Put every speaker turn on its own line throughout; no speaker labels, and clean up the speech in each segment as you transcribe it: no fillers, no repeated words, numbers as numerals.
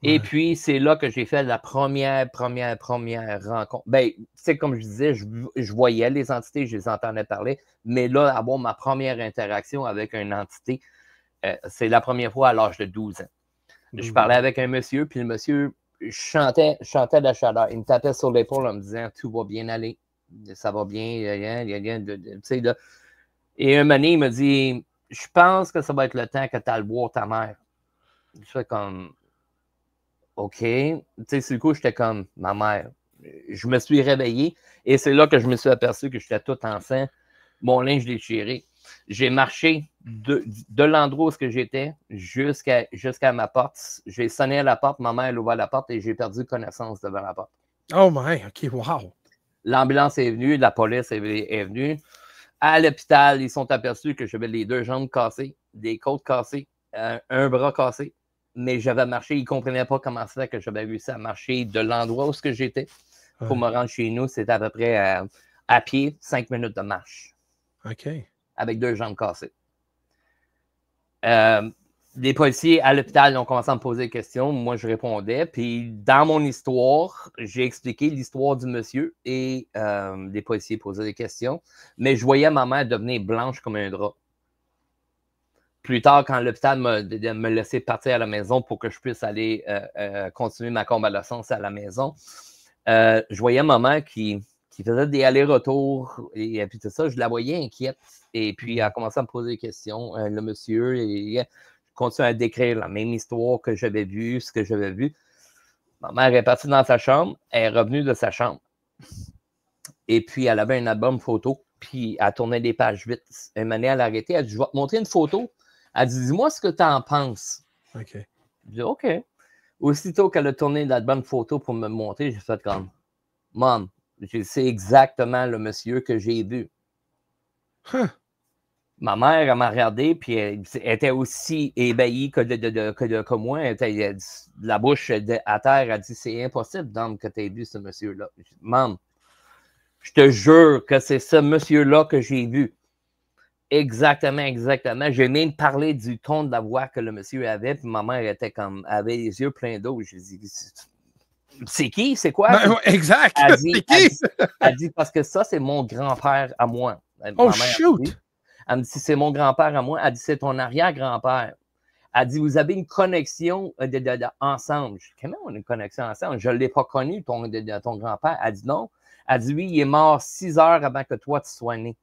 Et puis, c'est là que j'ai fait la première rencontre. Ben, c'est comme je disais, je voyais les entités, je les entendais parler, mais là, avoir ma première interaction avec une entité, c'est la première fois à l'âge de 12 ans. Je parlais avec un monsieur, puis le monsieur chantait de la chaleur. Il me tapait sur l'épaule en me disant « Tout va bien aller, ça va bien, il y a rien de... » tu sais, là. Et un moment donné, il me dit « Je pense que ça va être le temps que tu ailles voir ta mère. » Je fais comme « OK. » Tu sais, sur le coup, j'étais comme « Ma mère. » Je me suis réveillé et c'est là que je me suis aperçu que j'étais tout en sang, mon linge déchiré. J'ai marché de l'endroit où j'étais jusqu'à ma porte. J'ai sonné à la porte, ma mère a ouvert la porte et j'ai perdu connaissance devant la porte.
Oh my, OK, wow.
L'ambulance est venue, la police est venue. À l'hôpital, ils sont aperçus que j'avais les 2 jambes cassées, des côtes cassées, un bras cassé. Mais j'avais marché, ils ne comprenaient pas comment c'était que j'avais réussi à marcher de l'endroit où j'étais pour me rendre chez nous. C'était à peu près à pied, 5 minutes de marche.
OK.
Avec 2 jambes cassées. Les policiers à l'hôpital ont commencé à me poser des questions. Moi, je répondais. Puis, dans mon histoire, j'ai expliqué l'histoire du monsieur et les policiers posaient des questions. Mais je voyais ma mère devenir blanche comme un drap. Plus tard, quand l'hôpital me laissait partir à la maison pour que je puisse aller continuer ma convalescence à la maison, je voyais ma mère qui faisait des allers-retours et puis tout ça. Je la voyais inquiète. Et puis, elle a commencé à me poser des questions. Le monsieur, je continue à décrire la même histoire que j'avais vue, ce que j'avais vu. Ma mère est partie dans sa chambre. Elle est revenue de sa chambre. Et puis, elle avait un album photo. Puis, elle tournait des pages vite. Une manière, elle a arrêté. Elle a dit, je vais te montrer une photo. Elle dit, dis-moi ce que tu en penses.
OK.
Je dis, OK. Aussitôt qu'elle a tourné l'album photo pour me montrer, j'ai fait comme, Mom, c'est exactement le monsieur que j'ai vu.
Huh.
Ma mère, elle m'a regardé, puis elle était aussi ébahie que moi. Elle était, la bouche à terre, elle dit, c'est impossible, Dom, que tu aies vu ce monsieur-là. Maman, je te jure que c'est ce monsieur-là que j'ai vu. Exactement. J'ai même parlé du ton de la voix que le monsieur avait, puis ma mère était comme, avait les yeux pleins d'eau. J'ai dit, c'est qui? C'est quoi?
Ben, exact.
Elle dit, parce que ça, c'est mon grand-père à moi.
Oh,
Ma mère,
shoot!
elle me dit, c'est mon grand-père à moi. Elle dit, c'est ton arrière-grand-père. Elle dit, vous avez une connexion ensemble. Je dis, comment on a une connexion ensemble? Je ne l'ai pas connu, ton grand-père. Elle dit, non. Elle dit, oui, il est mort 6 heures avant que toi, tu sois né.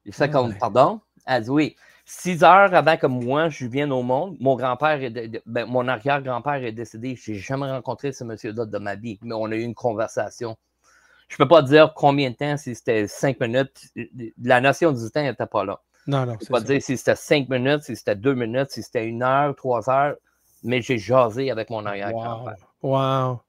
Il fait comme, pardon? Elle dit, oui. 6 heures avant que moi, je vienne au monde, mon grand-père, mon arrière-grand-père est décédé. Je n'ai jamais rencontré ce monsieur-là de ma vie, mais on a eu une conversation. Je ne peux pas dire combien de temps, si c'était 5 minutes. La notion du temps n'était pas là.
Non,
je ne peux pas dire si c'était 5 minutes, si c'était 2 minutes, si c'était 1 heure, 3 heures, mais j'ai jasé avec mon arrière-grand-père.
Wow.